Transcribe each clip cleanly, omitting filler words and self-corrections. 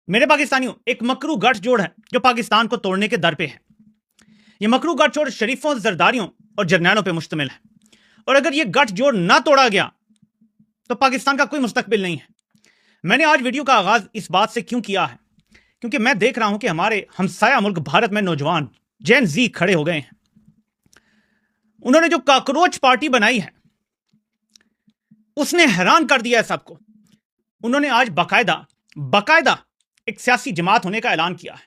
मेरे पाकिस्तानियों, एक मकरू गठजोड़ है जो पाकिस्तान को तोड़ने के दर पे है। यह मकरू गठजोड़ शरीफों, जरदारियों और जरनैलों पे मुश्तमिल है, और अगर यह गठजोड़ ना तोड़ा गया तो पाकिस्तान का कोई मुस्तकबिल नहीं है। मैंने आज वीडियो का आगाज इस बात से क्यों किया है, क्योंकि मैं देख रहा हूं कि हमारे हमसाया मुल्क भारत में नौजवान जेन जी खड़े हो गए हैं। उन्होंने जो कॉकरोच पार्टी बनाई है उसने हैरान कर दिया है सबको। उन्होंने आज बाकायदा एक सियासी जमात होने का ऐलान किया है।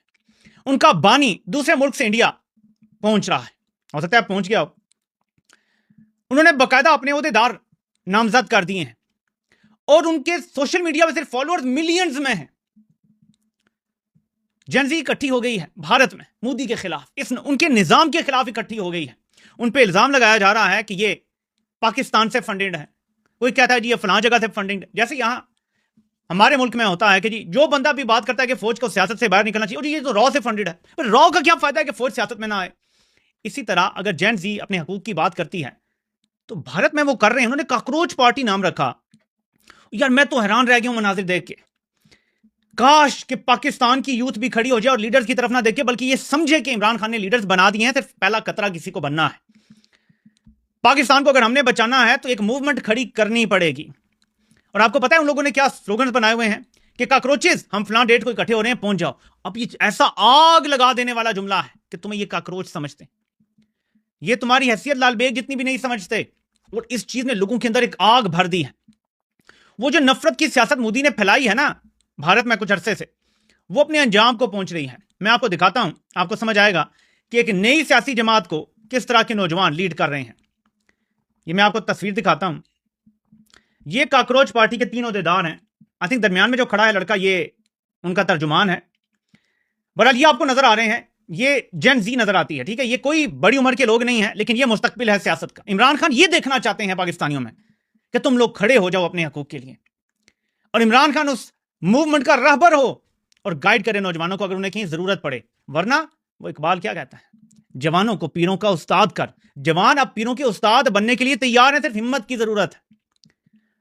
उनका बानी दूसरे मुल्क से इंडिया पहुंच रहा है, हो सकता है पहुंच गया हो। उन्होंने बाकायदा अपने ओहदेदार नामजद कर दिए हैं और उनके सोशल मीडिया में सिर्फ फॉलोअर्स मिलियंस में हैं। जनजी इकट्ठी हो गई है भारत में मोदी के खिलाफ, इस उनके निजाम के खिलाफ इकट्ठी हो गई है। उन पे इल्जाम लगाया जा रहा है कि ये पाकिस्तान से फंडेड है। कोई कहता है जी ये फलां जगह से फंडिंग, जैसे यहां हमारे मुल्क में होता है कि जी जो बंदा भी बात करता है कि फौज को सियासत से बाहर निकलना चाहिए, और ये तो रॉ से फंडेड है, पर रॉ का क्या फायदा है कि फौज सियासत में ना आए। इसी तरह अगर जेन जी अपने हकूक की बात करती है तो भारत में वो कर रहे हैं। उन्होंने कॉकरोच पार्टी नाम रखा। यार मैं तो हैरान रह गया हूं मनाजिर देख के। काश कि पाकिस्तान की यूथ भी खड़ी हो जाए और लीडर्स की तरफ ना देखे, बल्कि ये समझे कि इमरान खान ने लीडर्स बना दिए हैं, सिर्फ पहला कतरा किसी को बनना है। पाकिस्तान को अगर हमने बचाना है तो एक मूवमेंट खड़ी करनी पड़ेगी। और आपको पता है उन लोगों ने क्या स्लोगन्स बनाए हुए हैं कि कॉकरोचेस हम फलां डेट को इकट्ठे हो रहे हैं, पहुंच जाओ। अब ये ऐसा आग लगा देने वाला जुमला है कि तुम्हें ये कॉकरोच समझते, ये तुम्हारी हैसियत लाल बेग जितनी भी नहीं समझते। और इस चीज ने लोगों के अंदर एक आग भर दी है। वो जो नफरत की सियासत मोदी ने फैलाई है ना भारत में कुछ अरसे से, वो अपने अंजाम को पहुंच रही है। मैं आपको दिखाता हूं, आपको समझ आएगा कि एक नई सियासी जमात को किस तरह के नौजवान लीड कर रहे हैं। ये मैं आपको तस्वीर दिखाता हूं। ये कॉकरोच पार्टी के 3 ओहदेदार हैं। आई थिंक दरमियान में जो खड़ा है लड़का, ये उनका तर्जुमान है। बहरहाल ये आपको नजर आ रहे हैं, ये जेन जी नजर आती है, ठीक है। ये कोई बड़ी उम्र के लोग नहीं है, लेकिन ये मुस्तकबिल है सियासत का। इमरान खान ये देखना चाहते हैं पाकिस्तानियों में कि तुम लोग खड़े हो जाओ अपने हकूक के लिए, और इमरान खान उस मूवमेंट का रहबर हो और गाइड करे नौजवानों को अगर उन्हें कहीं जरूरत पड़े। वरना वो इकबाल क्या कहता है, जवानों को पीरों का उस्ताद कर। जवान अब पीरों के उस्ताद बनने के लिए तैयार है, सिर्फ हिम्मत की जरूरत है।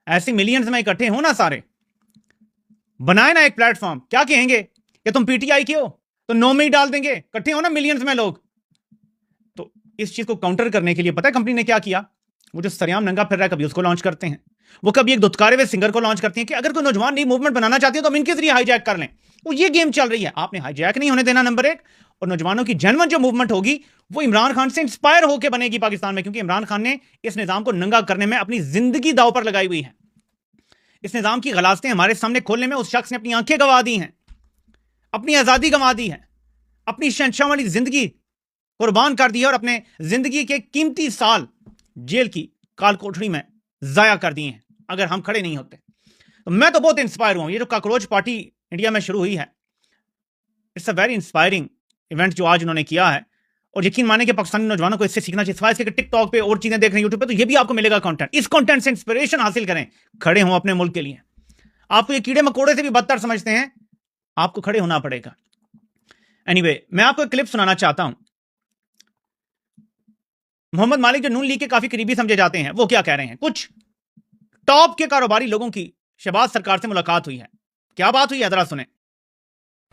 ऐसे मिलियंस में इकट्ठे हो ना, सारे बनाए ना एक प्लेटफॉर्म। क्या कहेंगे कि तुम पीटीआई के हो तो नो में ही डाल देंगे। इकट्ठे हो ना मिलियंस में लोग। तो इस चीज को काउंटर करने के लिए पता है कंपनी ने क्या किया? वो जो सरेआम नंगा फिर रहा है, कभी उसको लॉन्च करते हैं, वो कभी एक दुत्कारे हुए सिंगर को लॉन्च करते हैं कि अगर कोई नौजवान नई मूवमेंट बनाना चाहते हैं तो हम इनके जरिए हाईजैक कर लें। वो ये गेम चल रही है। आपने हाईजैक नहीं होने देना, नंबर 1। और नौजवानों की जनवन जो मूवमेंट होगी वो इमरान खान से इंस्पायर होकर बनेगी पाकिस्तान में, क्योंकि इमरान खान ने इस निजाम को नंगा करने में अपनी जिंदगी दांव पर लगाई हुई है। इस निजाम की गलाजतें हमारे सामने खोलने में उस शख्स ने अपनी आंखें गंवा दी हैं, अपनी आजादी गंवा दी है, अपनी शहंशाह वाली जिंदगी कुर्बान कर दी है, और अपने जिंदगी के कीमती साल जेल की काल कोठरी में जाया कर दिए हैं अगर हम खड़े नहीं होते। तो मैं तो बहुत इंस्पायर हुआ हूं। ये जो कॉकरोच पार्टी इंडिया में शुरू हुई है, it's a very inspiring event जो आज उन्होंने किया है। और यकीन माने कि पाकिस्तानी नौजवानों को इससे सीखना चाहिए। सिवाय इसके टिकटॉक पे और चीजें देख रहे हैं यूट्यूब पे, तो ये भी आपको मिलेगा कंटेंट। इस कंटेंट से इंस्पिरेशन हासिल करें, खड़े हों अपने मुल्क के लिए। आपको ये कीड़े मकोड़े से भी बदतर समझते हैं, आपको खड़े होना पड़ेगा। एनीवे, मैं आपको एक क्लिप सुनाना चाहता हूं। मोहम्मद मालिक जो नून लीग के काफी करीबी समझे जाते हैं, वो क्या कह रहे हैं। कुछ टॉप के कारोबारी लोगों की शहबाज सरकार से मुलाकात हुई है। क्या बात हुई है जरा सुने।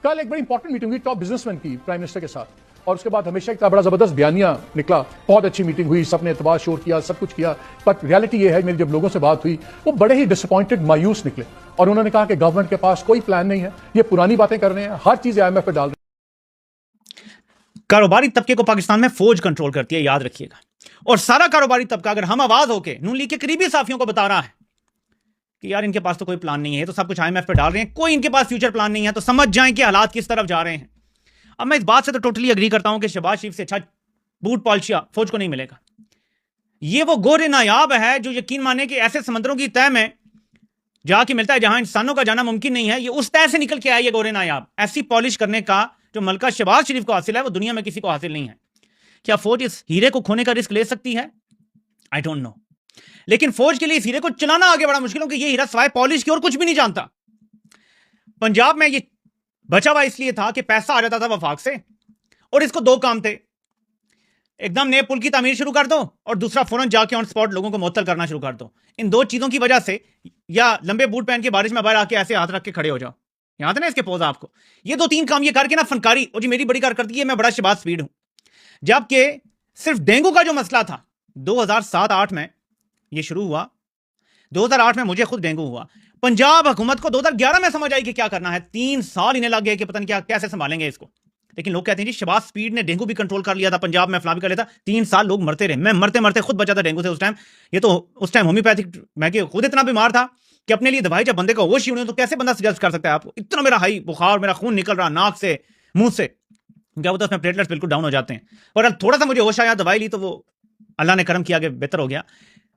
कल एक बड़ी इंपॉर्टेंट मीटिंग हुई टॉप बिजनेसमैन की प्राइम मिनिस्टर के साथ, और उसके बाद हमेशा एक बड़ा जबरदस्त बयानिया निकला। बहुत अच्छी मीटिंग हुई, सबने एतबार शोर किया, सब कुछ किया। बट रियलिटी ये है, मेरी जब लोगों से बात हुई वो बड़े ही डिसअपॉइंटेड, मायूस निकले। और उन्होंने कहा कि गवर्नमेंट के पास कोई प्लान नहीं है, ये पुरानी बातें कर रहे हैं, हर चीज IMF पे डाल रहे हैं। कारोबारी तबके को पाकिस्तान में फौज कंट्रोल करती है, याद रखिएगा। और सारा कारोबारी तबका अगर हम आवाज होके नून लीग के करीबी साथियों को बता रहा है कि यार इनके पास तो कोई प्लान नहीं है, तो सब कुछ IMF पे डाल रहे हैं, कोई इनके पास फ्यूचर प्लान नहीं है, तो समझ जाएं कि हालात किस तरफ जा रहे हैं। अब मैं इस बात से तो टोटली अग्री करता हूं कि शहबाज शरीफ से अच्छा बूट पॉलिशिया फौज को नहीं मिलेगा। ये वो गोरे नायाब है जो यकीन माने कि ऐसे समंदरों की तह में जाके मिलता है जहां इंसानों का जाना मुमकिन नहीं है। ये उस तह से निकल के आया, ये गोरे नायाब। ऐसी पॉलिश करने का जो मलका शहबाज शरीफ को हासिल है, वो दुनिया में किसी को हासिल नहीं है। क्या फौज इस हीरे को खोने का रिस्क ले सकती है? I don't know. लेकिन फौज के लिए इस हीरे को चलाना आगे बड़ा मुश्किल है, क्योंकि ये हीरा सिवाय पॉलिश की और कुछ भी नहीं जानता। पंजाब में ये बचा हुआ इसलिए था कि पैसा आ जाता था वफाक से, और इसको 2 काम थे। एकदम नए पुल की तामीर शुरू कर दो, और दूसरा फौरन जाके ऑन स्पॉट लोगों को मुअत्तल करना शुरू कर दो। इन 2 चीजों की वजह से, या लंबे बूट पहन के बारिश में बाहर आके ऐसे हाथ रख के खड़े हो जाओ। यहां था ना इसके पोज आपको, ये 2-3 काम ये करके ना फनकारी, और जी मेरी बड़ी कारकर्दगी है, मैं बड़ा शहबाज स्पीड हूं। जबकि सिर्फ डेंगू का जो मसला था 2007-8 में ये शुरू हुआ, 2008 में मुझे खुद डेंगू हुआ, पंजाब हुकूमत को 2011 में समझ आई कि क्या करना है, 3 साल इन्हें लग गए कि पता नहीं क्या कैसे संभालेंगे इसको। लेकिन लोग कहते हैं जी शहबाज स्पीड ने डेंगू भी कंट्रोल कर लिया था पंजाब में, फलां भी कर लिया था, 3 साल लोग मरते रहे, मैं मरते मरते खुद बचा था डेंगू से उस टाइम। ये तो उस टाइम होम्योपैथिक, मैं खुद इतना बीमार था कि अपने लिए दवाई, जब बंदे को होश ही नहीं तो कैसे बंदा सजेस्ट कर सकता है आपको, इतना मेरा हाई बुखार, मेरा खून निकल रहा नाक से मुंह से, क्या होता है उसमें प्लेटलेट्स बिल्कुल डाउन हो जाते हैं। और अब थोड़ा सा मुझे होश आया, दवाई ली तो वो अल्लाह ने करम किया कि बेहतर हो गया।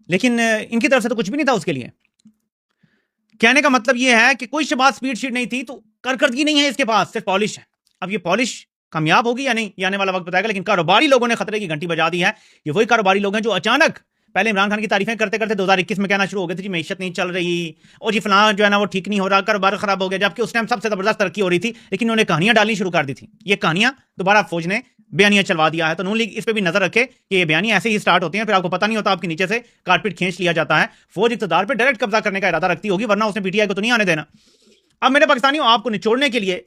लेकिन इनकी तरफ से तो कुछ भी नहीं था उसके लिए। कहने का मतलब यह है कि कोई शहबाज स्पीड शीट नहीं थी, तो कारकर्दगी नहीं है इसके पास, सिर्फ पॉलिश है। अब ये पॉलिश कामयाब होगी या नहीं, ये आने वाला वक्त बताएगा। लेकिन कारोबारी लोगों ने खतरे की घंटी बजा दी है। ये वही कारोबारी लोग हैं जो अचानक पहले इमरान खान की तारीफें करते करते 2021 में कहना शुरू हो गए थे जी मैशत नहीं चल रही, और जी फलां जो है ना वो ठीक नहीं हो रहा, कारोबार खराब हो गया, जबकि उस टाइम सबसे जबरदस्त तरक्की हो रही थी। लेकिन उन्होंने कहानियां डालनी शुरू कर दी थी। ये कहानियां दोबारा फौज ने बयानिया चलवा दिया है। तो नून लीग इस पर भी नजर रखे कि ये बयानियां ऐसे ही स्टार्ट होती हैं, फिर आपको पता नहीं होता, आपके नीचे से कारपेट खींच लिया जाता है। फौज इक़्तिदार पर डायरेक्ट कब्जा करने का इरादा रखती होगी, वरना उसने पीटीआई को तो नहीं आने देना। अब मेरे पाकिस्तानियों, आपको निचोड़ने के लिए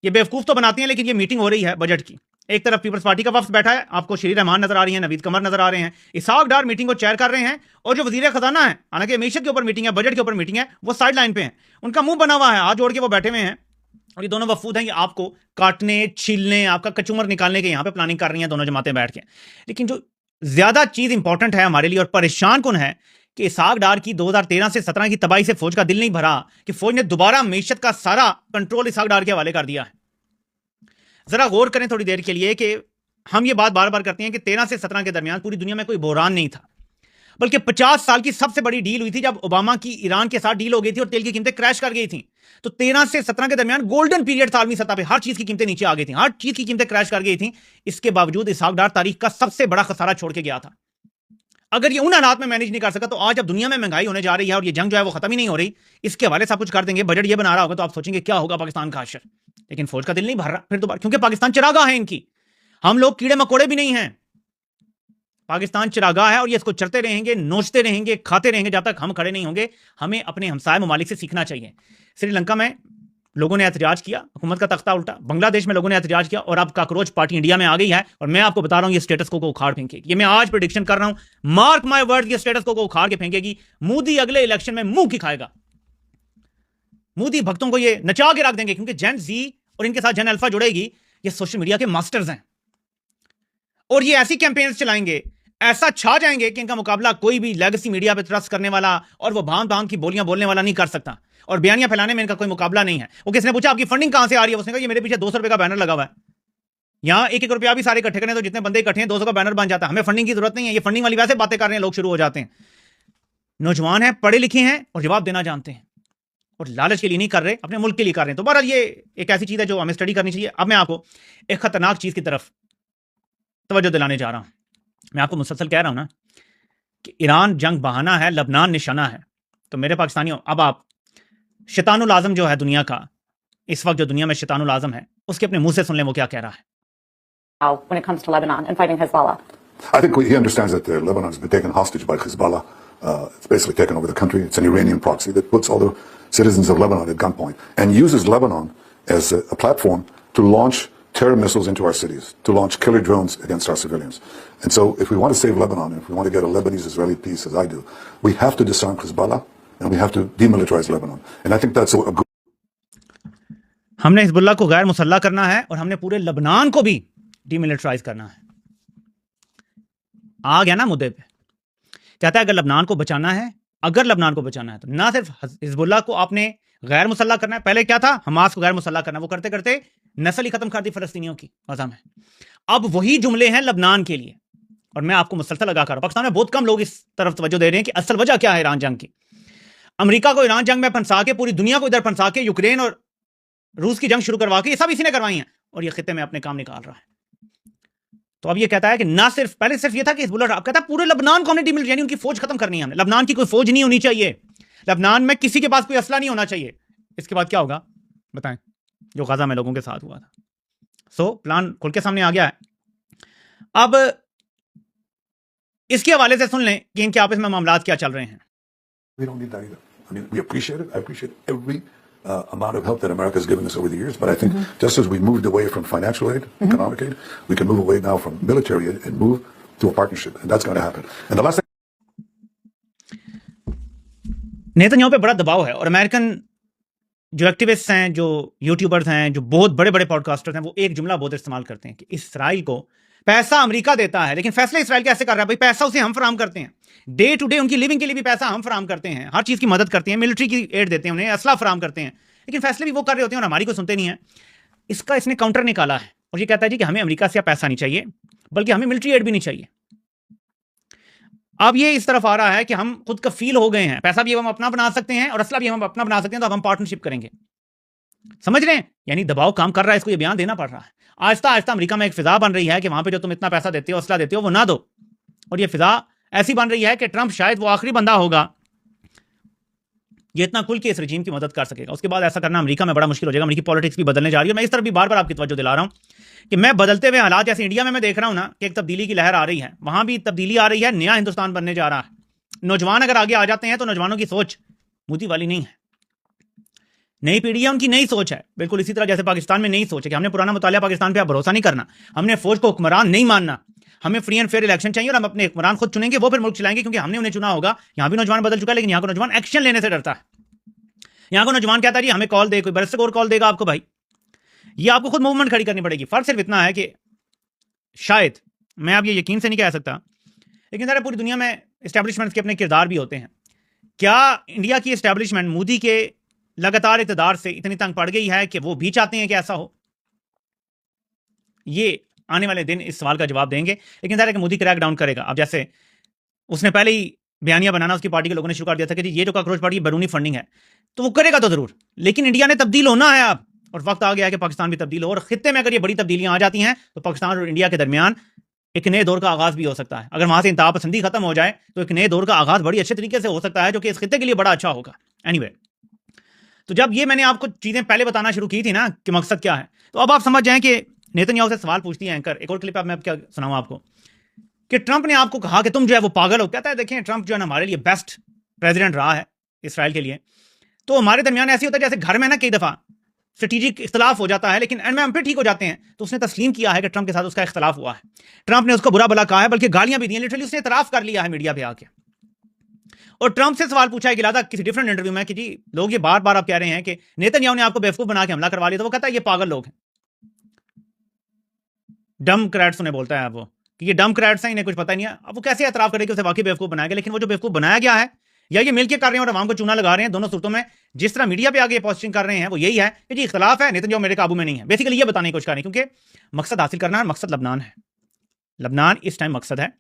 ये बेवकूफ तो बनाती हैं, लेकिन ये मीटिंग हो रही है बजट की। एक तरफ पीपल्स पार्टी का वफ्द बैठा है, आपको शरीर रहमान नजर आ रही है, नवीद कमर नजर आ रहे हैं, इसहाक डार मीटिंग को चेयर कर रहे हैं, और जो वजीर खजाना है, हालांकि मीशत के ऊपर मीटिंग है, बजट के ऊपर मीटिंग है, वो साइड लाइन पे हैं, उनका मुंह बना हुआ है, हाथ जोड़ के वो बैठे हुए हैं। और ये दोनों वफूद हैं, ये आपको काटने, छीलने, आपका कचूमर निकालने के यहाँ पे प्लानिंग कर रही हैं दोनों जमातें बैठ के। लेकिन जो ज्यादा चीज इंपॉर्टेंट है हमारे लिए और परेशान कुन है कि इसहाक डार की 2013 से 17 की तबाही से फौज का दिल नहीं भरा कि फौज ने दोबारा मीशत का सारा कंट्रोल इसहाक डार के हवाले कर दिया है। जरा गौर करें थोड़ी देर के लिए कि हम ये बात बार बार करते हैं कि 13 से 17 के दरमियान पूरी दुनिया में कोई बहरान नहीं था, बल्कि 50 साल की सबसे बड़ी डील हुई थी जब ओबामा की ईरान के साथ डील हो गई थी और तेल की कीमतें क्रैश कर गई थी। तो 13 से 17 के दरमियान गोल्डन पीरियड था आलमी सतह पे, हर चीज की कीमतें नीचे आ गई थी, हर चीज की कीमतें क्रैश कर गई थी। इसके बावजूद इसहाक डार तारीख का सबसे बड़ा खसारा छोड़ के गया था। अगर ये उन हालात में मैनेज नहीं कर सका, तो आज जब दुनिया में महंगाई होने जा रही है और ये जंग जो है वो खत्म ही नहीं हो रही, इसके हवाले सब कुछ कर देंगे, बजट ये बना रहा होगा, तो आप सोचेंगे क्या होगा पाकिस्तान का हशर। लेकिन फौज का दिल नहीं भर रहा फिर दोबारा, क्योंकि पाकिस्तान चिरागाह है इनकी, हम लोग कीड़े मकोड़े भी नहीं हैं। पाकिस्तान चिरागाह है और ये इसको चरते रहेंगे, नोचते रहेंगे, खाते रहेंगे जब तक हम खड़े नहीं होंगे। हमें अपने हमसाय ममालिक से सीखना चाहिए। श्रीलंका में लोगों ने एहतजाज किया, हुकूमत का तख्ता उल्टा, बांग्लादेश में लोगों ने एहतजाज किया, और अब काकरोच पार्टी इंडिया में आ गई है। और मैं आपको बता रहा हूं ये स्टेटस को उखाड़ फेंकेगी। ये मैं आज प्रेडिक्शन कर रहा हूं, मार्क माय वर्ड, ये स्टेटस को उखाड़ के फेंकेगी। मोदी अगले इलेक्शन में मुंह की खाएगा। मोदी भक्तों को ये नचा के रख देंगे, क्योंकि जेन जी और इनके साथ जेन अल्फा जुड़ेगी, ये सोशल मीडिया के मास्टर्स हैं, और ये ऐसी कैंपेन्स चलाएंगे, ऐसा छा जाएंगे कि इनका मुकाबला कोई भी लेगेसी मीडिया पे ट्रस्ट करने वाला और वो भांग भांग की बोलियां बोलने वाला नहीं कर सकता। और बयानियां फैलाने में इनका कोई मुकाबला नहीं है। वो किसने पूछा आपकी फंडिंग कहां से आ रही है, उसने कहा ये मेरे पीछे 200 रुपए का बैनर लगा हुआ है, यहां 1-1 रुपया भी सारे इकट्ठे करें तो जितने बंदे इकट्ठे हैं 200 का बैनर बन जाता है, हमें फंडिंग की जरूरत नहीं है। ये फंडिंग वाली वैसे बातें कर रहे हैं, लोग शुरू हो जाते हैं। नौजवान है, पढ़े लिखे हैं और जवाब देना जानते हैं, और लालच के लिए नहीं कर रहे, अपने मुल्क के लिए कर रहे हैं। तो बहरहाल ये एक ऐसी चीज है जो हमें स्टडी करनी चाहिए। अब मैं आपको एक खतरनाक चीज की तरफ तवज्जो दिलाने जा रहा हूं। मैं आपको मुसलसल कह रहा हूं ना कि ईरान जंग बहाना है, लबनान निशाना है। तो मेरे पाकिस्तानियों, अब आप शैतानुल आज़म जो है दुनिया का, इस वक्त जो दुनिया में शैतानुल आज़म है, उसके अपने मुंह से सुन लें वो क्या कह रहा है। When it comes to Lebanon and fighting Hezbollah, I think he understands that Lebanon has been taken hostage by Hezbollah. It's basically taken over the country. It's an Iranian proxy that puts all the citizens of Lebanon at gunpoint and uses Lebanon as a platform to launch terror missiles into our cities, to launch killer drones against our civilians. And so if we want to save Lebanon, if we want to get a Lebanese-Israeli peace, as I do, we have to disarm Hezbollah and we have to demilitarize Lebanon. And I think that's a good... हमने Hezbollah को गैर मुसल्लह करना है और हमने पूरे लबनान को भी डीमिलिटराइज करना है। आ गया ना मुद्दे पे। कहता है अगर लबनान को बचाना है, अगर लबनान को बचाना है तो ना सिर्फ हिजबुल्लाह को आपने गैर मुसल्लह करना है, पहले क्या था, हमास को गैर मुसल्लह करना, वो करते करते नस्ल ही खत्म कर दी फलस्तीनियों की गज़ा में। अब वही जुमले हैं लबनान के लिए, और मैं आपको मुसलसल लगा कर, पाकिस्तान में बहुत कम लोग इस तरफ तवज्जो दे रहे हैं कि असल वजह क्या है ईरान जंग की। अमेरिका को ईरान जंग में फंसा के, पूरी दुनिया को इधर फंसा के, यूक्रेन और रूस की जंग शुरू करवा के, ये सब इसी ने करवाई हैं, और ये खित्ते में अपने काम निकाल रहा है। तो अब ये कहता है कि ना सिर्फ, पहले सिर्फ ये था कि हिजबुल्लाह, अब कहता है पूरे लबनान को हमने डीमिलिटरी, यानी उनकी फौज खत्म करनी है हमने। लबनान की कोई फौज नहीं होनी चाहिए, लबनान में किसी के पास कोई असला नहीं होना चाहिए। इसके बाद क्या होगा बताएं, जो गाजा में लोगों के साथ हुआ था। सो प्लान खुल के सामने आ गया है। अब इसके हवाले से सुन लें कि इनके आपस में मामलात क्या चल रहे हैं। We don't need that either. I mean, we appreciate it. I appreciate every amount of help that America has given us over the years. But I think just as we moved away from financial aid, economic aid, we can move away now from military aid and move to a partnership, and that's going to happen. And the last thing. Netanyahu पे बड़ा दबाव है और American जो activist हैं, जो YouTubers हैं, जो बहुत बड़े बड़े पॉडकास्टर्स हैं, वो एक जुमला बहुत इस्तेमाल करते हैं कि इसराइल को पैसा अमेरिका देता है, लेकिन फैसले इसराइल कैसे कर रहा है? भाई पैसा उसे हम फराम करते हैं, डे टू डे उनकी लिविंग के लिए भी पैसा हम फराम करते हैं, हर चीज़ की मदद करते हैं, मिलिट्री की एड देते हैं, उन्हें असला फराम करते हैं, लेकिन फैसले भी वो कर रहे होते हैं और हमारी को सुनते नहीं है। इसका इसने काउंटर निकाला है और ये कहता है जी कि हमें अमेरिका से पैसा नहीं चाहिए, बल्कि हमें मिलिट्री एड भी नहीं चाहिए। अब ये इस तरफ आ रहा है कि हम खुद कफील हो गए हैं, पैसा भी हम अपना बना सकते हैं और असला भी हम अपना बना सकते हैं, तो अब हम पार्टनरशिप करेंगे। समझ रहे हैं? यानी दबाव काम कर रहा है, इसको ये बयान देना पड़ रहा है। आहिस्ता आहिस्ता अमेरिका में एक फिजा बन रही है कि वहां पे जो तुम इतना पैसा देते हो, असला देते हो, वो ना दो। और ये फिजा ऐसी बन रही है कि ट्रंप शायद वो आखिरी बंदा होगा ये इतना खुल के इस रजीम की मदद कर सकेगा। उसके बाद ऐसा करना अमेरिका में बड़ा मुश्किल हो जाएगा। अमेरिकी पॉलिटिक्स भी बदलने जा रही है। मैं इस तरफ भी बार बार आपकी तवज्जो दिला रहा हूं कि मैं बदलते हुए हालात जैसे इंडिया में मैं देख रहा हूं ना कि एक तब्दीली की लहर आ रही है, वहां भी तब्दीली आ रही है, नया हिंदुस्तान बनने जा रहा है। नौजवान अगर आगे आ जाते हैं तो नौजवानों की सोच मोदी वाली नहीं है, नई पीढ़ी है, उनकी नई सोच है। बिल्कुल इसी तरह जैसे पाकिस्तान में नई सोच है कि हमने पुराना मुतालिया पाकिस्तान पे आप भरोसा नहीं करना, हमने फौज को हुक्मरान नहीं मानना, हमें फ्री एंड फेयर इलेक्शन चाहिए और हम अपने हुक्मरान खुद चुनेंगे, वो फिर मुल्क चलाएंगे क्योंकि हमने उन्हें चुना होगा। यहां भी नौजवान बदल चुका है, लेकिन यहां को नौजवान एक्शन लेने से डरता है। यहां को नौजवान कहता है जी हमें कॉल दे, कोई बरस और कॉल देगा आपको, भाई ये आपको खुद मूवमेंट खड़ी करनी पड़ेगी। फर्क सिर्फ इतना है कि शायद, मैं अब ये यकीन से नहीं कह सकता, लेकिन सारा पूरी दुनिया में एस्टैब्लिशमेंट्स के अपने किरदार भी होते हैं। क्या इंडिया की एस्टैब्लिशमेंट मोदी के लगातार इक़्तिदार से इतनी तंग पड़ गई है कि वो भी चाहते हैं कि ऐसा हो? ये आने वाले दिन इस सवाल का जवाब देंगे। लेकिन ज़ाहिर है कि मोदी क्रैक डाउन करेगा। अब जैसे उसने पहले ही बयानिया बनाना उसकी पार्टी के लोगों ने शुरू कर दिया था कि जी ये जो कॉकरोच पार्टी बैरूनी फंडिंग है, तो वो करेगा तो जरूर, लेकिन इंडिया ने तब्दील होना है अब, और वक्त आ गया है कि पाकिस्तान भी तब्दील हो। और खित्ते में अगर ये बड़ी तब्दीलियां आ जाती हैं तो पाकिस्तान और इंडिया के दरमियान एक नए दौर का आगाज भी हो सकता है। अगर वहां से इंतहा पसंदी खत्म हो जाए तो एक नए दौर का आगाज बड़ी अच्छे तरीके से हो सकता है, जो कि इस खित्ते के लिए बड़ा अच्छा होगा। एनीवे, तो जब ये मैंने आपको चीजें पहले बताना शुरू की थी ना कि मकसद क्या है, तो अब आप समझ जाएं कि नेतन्याहू से सवाल पूछती है एंकर। एक और क्लिप अब मैं क्या सुनाऊं आपको कि ट्रंप ने आपको कहा कि तुम जो है वो पागल हो। कहता है देखें ट्रंप जो है हमारे लिए बेस्ट प्रेसिडेंट रहा है इसराइल के लिए। तो हमारे दरमियान ऐसे होता है जैसे घर में ना कई दफा स्ट्रेटेजिक इख्तलाफ हो जाता है, लेकिन एंड में हम फिर ठीक हो जाते हैं। तो उसने तस्लीम किया है कि ट्रंप के साथ उसका इख्तलाफ हुआ है, ट्रंप ने उसको बुरा भला कहा है, बल्कि गालियां भी दी हैं, लिटरली उसने इतराफ कर लिया है मीडिया पे आके। और ट्रंप से सवाल पूछा है गिलादा किसी डिफरेंट इंटरव्यू में कि जी लोग ये बार बार आप कह रहे हैं कि नेतन्याहू ने आपको बेवकूफ बना के हमला करवा लिया, तो वो कहता है ये पागल लोग हैं, डेमोक्रेट्स उन्हें बोलता है वो कि ये डेमोक्रेट्स हैं, इन्हें कुछ पता नहीं है। अब वो कैसे एतराफ करे कि उसे वाकई बेवकूफ बनाया गया, लेकिन वो जो बेवकूफ बनाया गया है या ये मिलकर कर रहे हैं और अवाम को चूना लगा रहे हैं, दोनों सूरतों में जिस तरह मीडिया पे आगे पोस्टिंग कर रहे हैं वो यही है कि जी इख्तलाफ है, नेतन्याहू मेरे काबू में नहीं है। बेसिकली ये बताने की कोशिश कर रहे हैं क्योंकि मकसद हासिल करना है, मकसद लबनान है। लबनान इस टाइम मकसद है।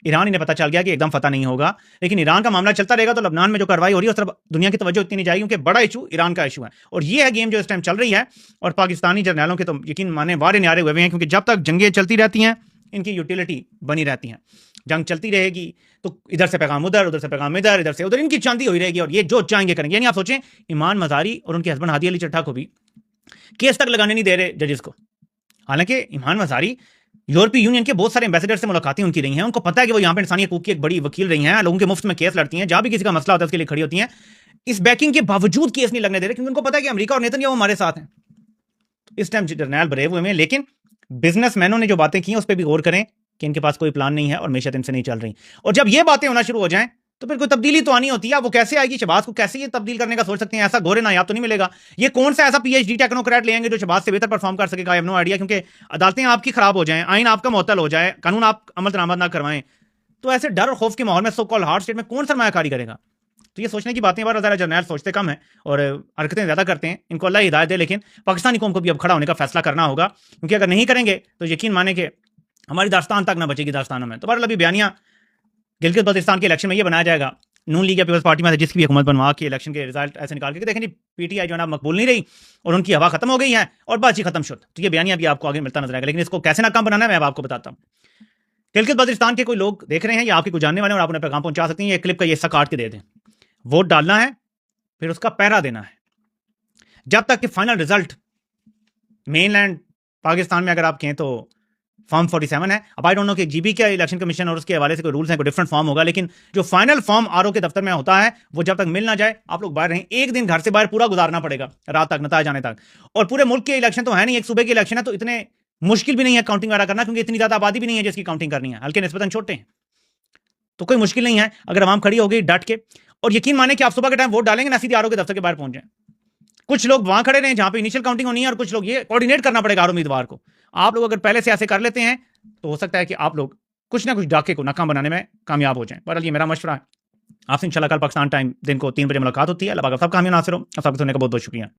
ईरान इन्हें पता चल गया कि एकदम फतह नहीं होगा, लेकिन ईरान का मामला चलता रहेगा तो लबनान में जो कार्रवाई हो रही है उस तरफ दुनिया की तवज्जो इतनी नहीं जाएगी, क्योंकि बड़ा इशू ईरान का इशू है। और ये है गेम जो इस टाइम चल रही है। और पाकिस्तानी जर्नैलों के तो यकीन माने वारे न्यारे हुए हैं, क्योंकि जब तक जंगें चलती रहती हैं इनकी यूटिलिटी बनी रहती है। जंग चलती रहेगी तो इधर से पैगाम उधर से पैगाम इधर से उधर, इनकी चांदी हुई रहेगी और ये जो चाहेंगे करेंगे। यानी आप सोचें ईमान मज़ारी और उनके हस्बैंड हादी अली चट्टा को भी केस तक लगाने नहीं दे रहे जजेस को। हालांकि ईमान मज़ारी यूरोपीय यूनियन के बहुत सारे एम्बेसडर से मुलाकातें उनकी रही हैं, उनको पता है कि वो यहाँ पे इंसानी हकूक की एक बड़ी वकील रही हैं, लोगों के मुफ्त में केस लड़ती हैं, जहाँ भी किसी का मसला होता है उसके लिए खड़ी होती हैं। इस बैकिंग के बावजूद केस नहीं लगने दे रहे, क्योंकि उनको पता है कि अमेरिका और नेतन्याहू हमारे साथ हैं। इस टाइम जर्नैल बरे हुए हैं, लेकिन बिजनेसमैनों ने जो बातें की हैं उस पर भी गौर करें कि इनके पास कोई प्लान नहीं है और मैशत इनसे नहीं चल रही। और जब ये बातें होना शुरू हो जाएं तो फिर कोई तब्दीली तो आनी होती है। वो कैसे आएगी? शहबाज को कैसे ये तब्दील करने का सोच सकते हैं? ऐसा गोरे नायाब तो नहीं मिलेगा। ये कौन सा ऐसा पीएचडी टेक्नोक्रेट लेंगे जो शहबाज से बेहतर परफॉर्म कर सकेगा? आई हैव नो आइडिया, क्योंकि अदालतें आपकी खराब हो जाएं, आइन आपका मुअत्तल हो जाए, कानून आप अमल दरामद ना करवाएं, तो ऐसे डर और खौफ के माहौल में सो कॉल्ड हार्ड स्टेट में कौन सरमायाकारी करेगा? तो ये सोचने की बातें बार ज़रा जर्नैल सोचते कम है और हरकतें ज़्यादा करते हैं। इनको अल्लाह हिदायत दे, लेकिन पाकिस्तानी कौम को भी अब खड़ा होने का फैसला करना होगा, क्योंकि अगर नहीं करेंगे तो यकीन माने कि हमारी दास्तान तक ना बचेगी दास्तानों में। तो बहरहाल अभी बयानिया गिलगित बल्तिस्तान के इलेक्शन में ये बनाया जाएगा नून लीग या पीपल्स पार्टी में से जिसकी भी हुकूमत बनवा के इलेक्शन के रिजल्ट ऐसे निकाल के देखें जी पीटीआई जो है ना मकबूल नहीं रही और उनकी हवा खत्म हो गई है और बातचीत खत्म शुद्ध। तो ये बयानिया भी आपको आगे मिलता नजर आएगा, लेकिन इसको कैसे नाकाम बनाना है मैं अब आपको बताता हूँ। गिलगित बल्तिस्तान के कोई लोग देख रहे हैं या आपके कुछ जानने वाले और आप उन्हें पैगाम पहुंचा सकते हैं, ये क्लिप का ये हिस्सा काट के दे दें। वोट डालना है, फिर उसका पहरा देना है, जब तक कि फाइनल रिजल्ट मेनलैंड पाकिस्तान में अगर आप कहें तो फॉर्म 47 है। अब आई डोंट नो कि जीबी का इलेक्शन कमीशन और उसके हवाले से कोई रूल्स हैं, कोई डिफरेंट फॉर्म होगा, लेकिन जो फाइनल फॉर्म आरओ के दफ्तर में होता है वो जब तक मिल ना जाए आप लोग बाहर रहें। एक दिन घर से बाहर पूरा गुजारना पड़ेगा रात तक, नताज आने तक। और पूरे मुल्क के इलेक्शन तो है नहीं, एक सूबे के इलेक्शन है, तो इतने मुश्किल भी नहीं है काउंटिंग वगैरह करना, क्योंकि इतनी ज्यादा आबादी भी नहीं है जिसकी काउंटिंग करनी है, हल्के निस्बतन छोटे हैं, तो कोई मुश्किल नहीं है अगर आवाम खड़ी हो गई डट के। और यकीन माने कि आप सुबह के टाइम वोट डालेंगे ना, सीधे आरओ के दफ्तर के बाहर पहुंच जाए। कुछ लोग वहां खड़े रहे जहां पे इनिशियल काउंटिंग होनी है, और कुछ लोग ये कोऑर्डिनेट करना पड़ेगा हर उम्मीदवार को। आप लोग अगर पहले से ऐसे कर लेते हैं तो हो सकता है कि आप लोग कुछ ना कुछ डाके को नाकाम बनाने में कामयाब हो जाएं। बहरहाल ये मेरा मशवरा है। आपसे इंशाल्लाह कल पाकिस्तान टाइम दिन को 3 बजे मुलाकात होती है। अल्लाह पाक सब कामयाब नासिर हो। अब सबको सुनने का बहुत बहुत शुक्रिया।